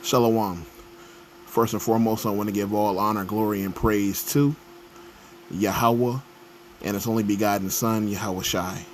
Shalom. First and foremost, I want to give all honor, glory, and praise to Yahweh and His only begotten Son, Yahweh Shai.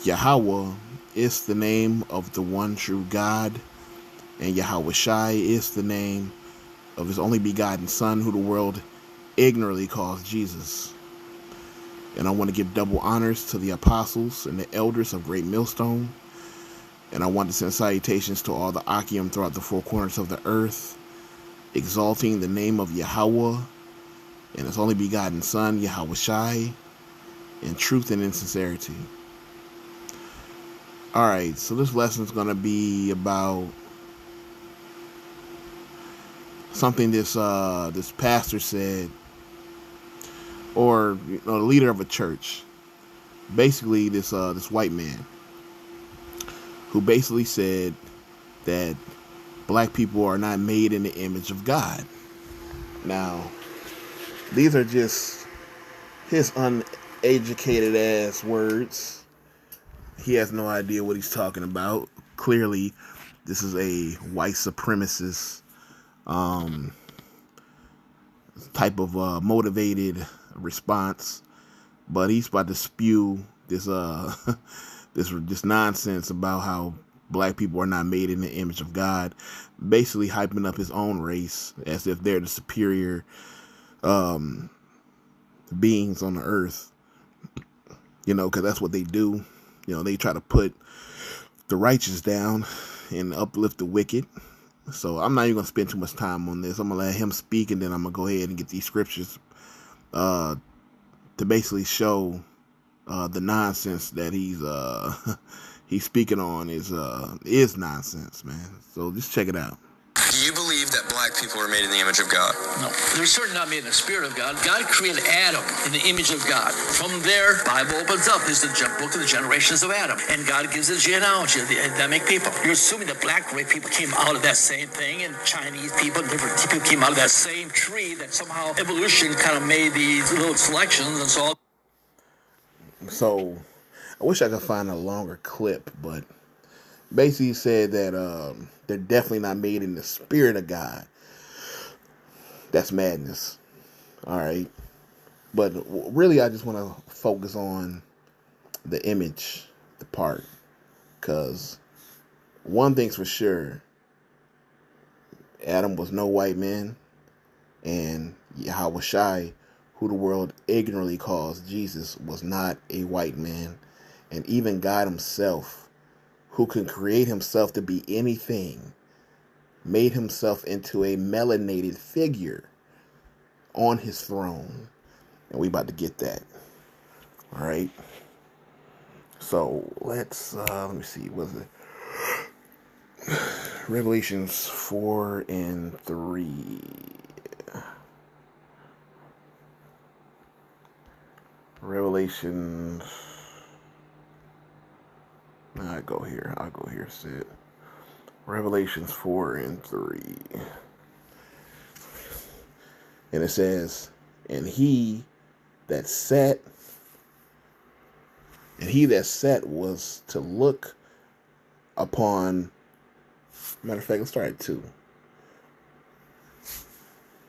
Yahweh is the name of the one true God, and Yahweh Shai is the name of His only begotten Son, who the world ignorantly calls Jesus. And I want to give double honors to the apostles and the elders of Great Millstone. And I want to send salutations to all the Akim throughout the four corners of the earth, exalting the name of Yahweh and His only begotten Son, Yahweh Shai, in truth and in sincerity. Alright, so this lesson is going to be about something this pastor said, or the leader of a church. Basically, this white man who basically said that black people are not made in the image of God. Now, these are just his uneducated ass words. He has no idea what he's talking about. Clearly, this is a white supremacist type of motivated response, but he's about to spew this this nonsense about how black people are not made in the image of God, basically hyping up his own race as if they're the superior beings on the earth, because that's what they do. They try to put the righteous down and uplift the wicked. So I'm not even going to spend too much time on this. I'm going to let him speak, and then I'm going to go ahead and get these scriptures to basically show the nonsense that he's speaking on is nonsense, man. So just check it out. Do you believe that black people are made in the image of God? No. They're certainly not made in the spirit of God. God created Adam in the image of God. From there, Bible opens up. There's the book of the generations of Adam. And God gives a genealogy of the Adamic people. You're assuming that black white people came out of that same thing, and Chinese people, different people came out of that same tree, that somehow evolution kind of made these little selections and so on. So, I wish I could find a longer clip, but basically said that they're definitely not made in the spirit of God. That's madness. All right. But really, I just want to focus on the image, the part. Because one thing's for sure, Adam was no white man, and Yahweh Shai, who the world ignorantly calls Jesus, was not a white man. And even God himself, who can create himself to be anything, made himself into a melanated figure on his throne. And we about to get that. All right. So let me see. Was it Revelations 4 and 3? Revelations. I'll go here, Sid. Revelations 4 and 3. And it says, and he that sat was to look upon, matter of fact, let's start at 2.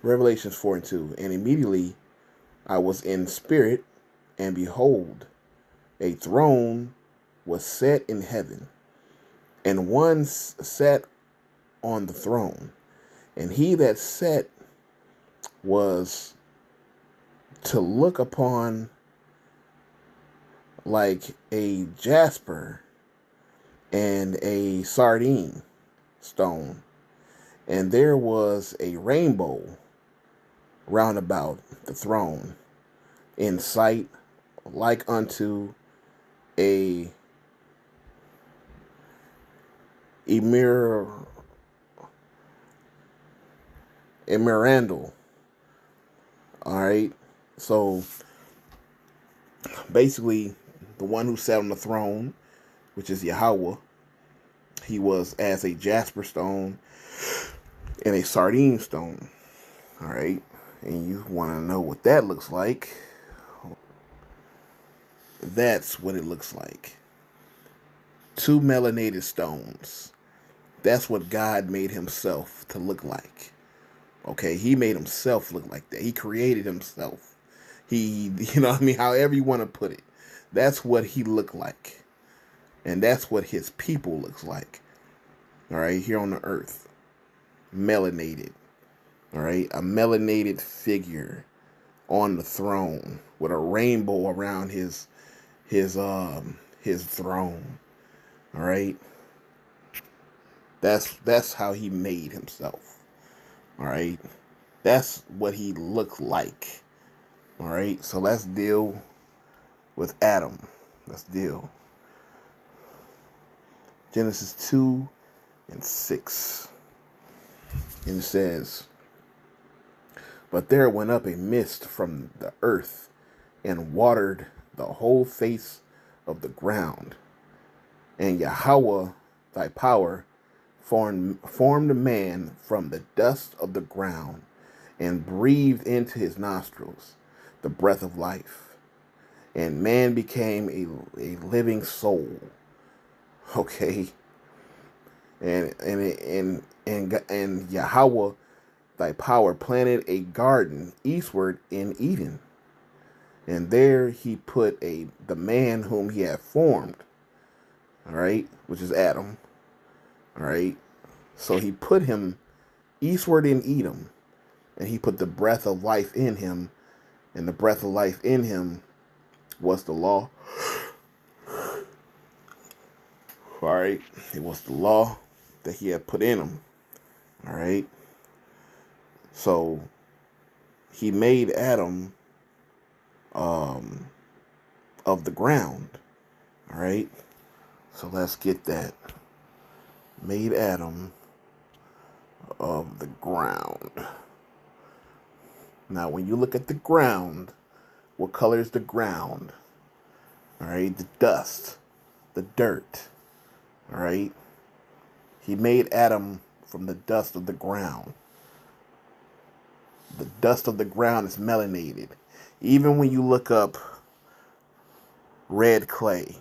Revelations 4 and 2. And immediately I was in spirit, and behold, a throne was set in heaven, and one sat on the throne, and he that sat was to look upon like a jasper and a sardine stone, and there was a rainbow round about the throne, in sight like unto a emerald. All right. So basically, the one who sat on the throne, which is Yahweh, he was as a jasper stone and a sardine stone. All right. And you want to know what that looks like? That's what it looks like. 2 melanated stones That's what God made himself to look like. Okay, he made himself look like that. He created himself. He, you know what I mean? However you want to put it. That's what he looked like. And that's what his people looks like. All right, here on the earth. Melanated. All right, a melanated figure on the throne with a rainbow around his throne. All right, that's how he made himself. All right, that's what he looked like. All right, so let's deal with Adam. Let's deal. Genesis 2:6, and it says, "But there went up a mist from the earth and watered the whole face of the ground. And Yahweh, thy power, formed a man from the dust of the ground and breathed into his nostrils the breath of life. And man became a living soul." Okay. And Yahweh, thy power, planted a garden eastward in Eden. And there he put the man whom he had formed. All right, which is Adam. All right. So he put him eastward in Eden, and he put the breath of life in him, and the breath of life in him was the law. All right, it was the law that he had put in him. All right. So he made Adam of the ground. All right. So let's get that. Made Adam of the ground. Now, when you look at the ground, what color is the ground? All right, the dust, the dirt. All right. He made Adam from the dust of the ground. The dust of the ground is melanated. Even when you look up red clay,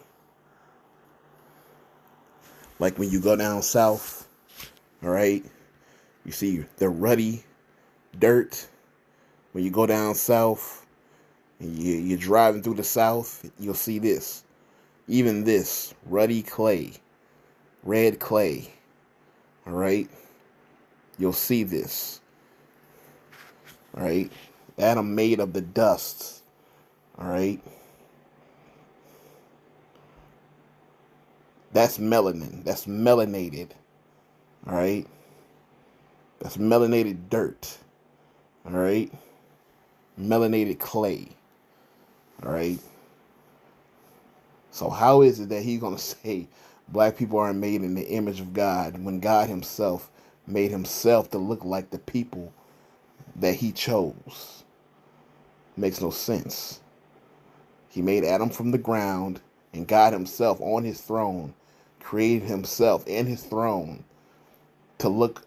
like when you go down south, all right, you see the ruddy dirt. When you go down south and you're driving through the south, you'll see this. Even this ruddy clay, red clay, all right, you'll see this. All right, Adam made of the dust. All right, that's melanin. That's melanated. All right, that's melanated dirt. All right, melanated clay. All right. So how is it that he's gonna say black people aren't made in the image of God when God himself made himself to look like the people that he chose? Makes no sense. He made Adam from the ground, and God himself on his throne created himself and his throne to look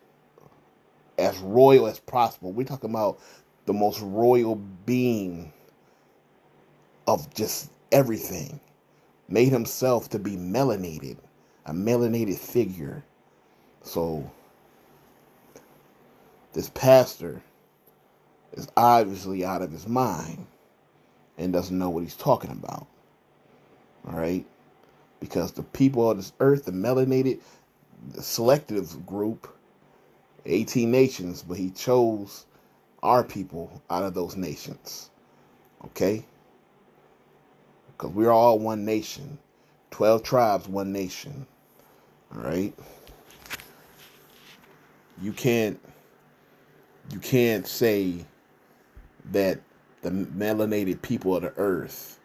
as royal as possible. We're talking about the most royal being of just everything. Made himself to be melanated, a melanated figure. So this pastor is obviously out of his mind and doesn't know what he's talking about. All right? Because the people of this earth, the melanated, the selective group, 18 nations, but he chose our people out of those nations. Okay? Because we're all one nation. 12 tribes, one nation. All right? You can't say that the melanated people of the earth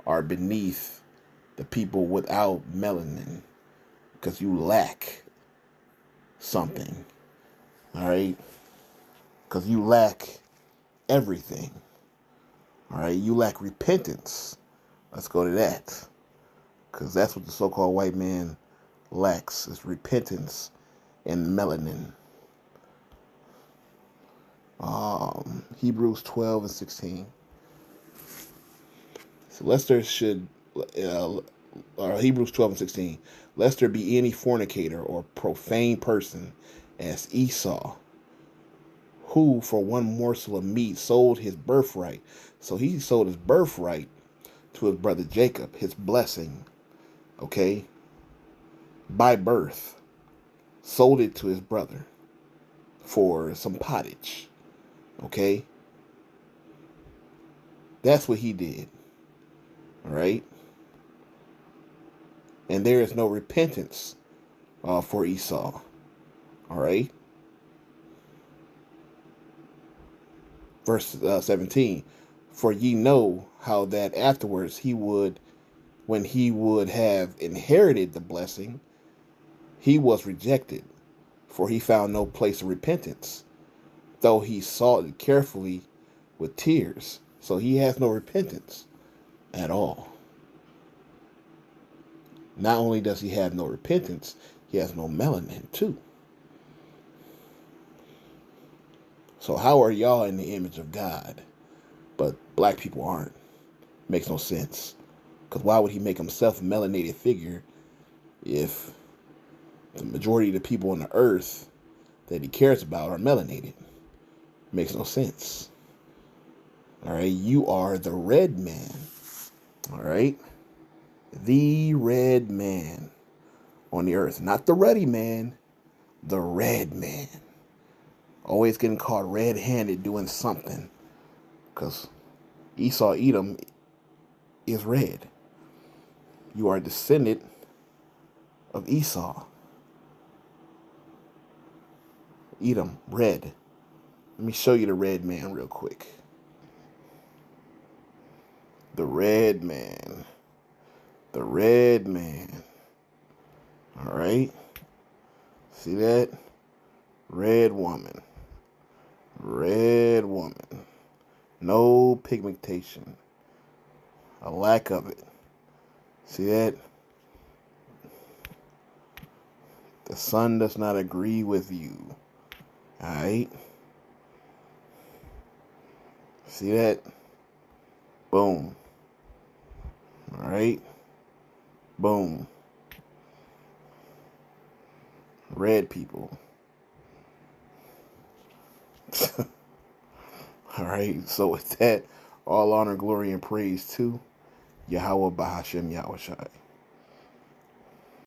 are beneath the people without melanin, because you lack something. All right? Because you lack everything. All right? You lack repentance. Let's go to that. Because that's what the so-called white man lacks, is repentance and melanin. Hebrews 12:16. So Lester should Hebrews 12:16. Lest there be any fornicator or profane person as Esau, who for one morsel of meat sold his birthright. So he sold his birthright to his brother Jacob, his blessing, okay, by birth, sold it to his brother for some pottage, okay? That's what he did, all right? And there is no repentance for Esau, all right? Verse 17, for ye know how that afterwards he would, when he would have inherited the blessing, he was rejected, for he found no place of repentance, though he sought it carefully with tears. So he has no repentance at all. Not only does he have no repentance, he has no melanin too. So how are y'all in the image of God, but black people aren't? Makes no sense. Because why would he make himself a melanated figure if the majority of the people on the earth that he cares about are melanated? Makes no sense. All right, you are the red man. All right, the red man on the earth, not the ruddy man, the red man. Always getting caught red-handed doing something, because Esau, Edom, is red. You are a descendant of Esau. Edom, red. Let me show you the red man real quick. The red man. The red man. All right. See that? Red woman. Red woman. No pigmentation. A lack of it. See that? The sun does not agree with you. Alright? See that? Boom. Alright? Boom. Red people. Alright, so with that, all honor, glory, and praise to Yahweh Bahashem Yahushai.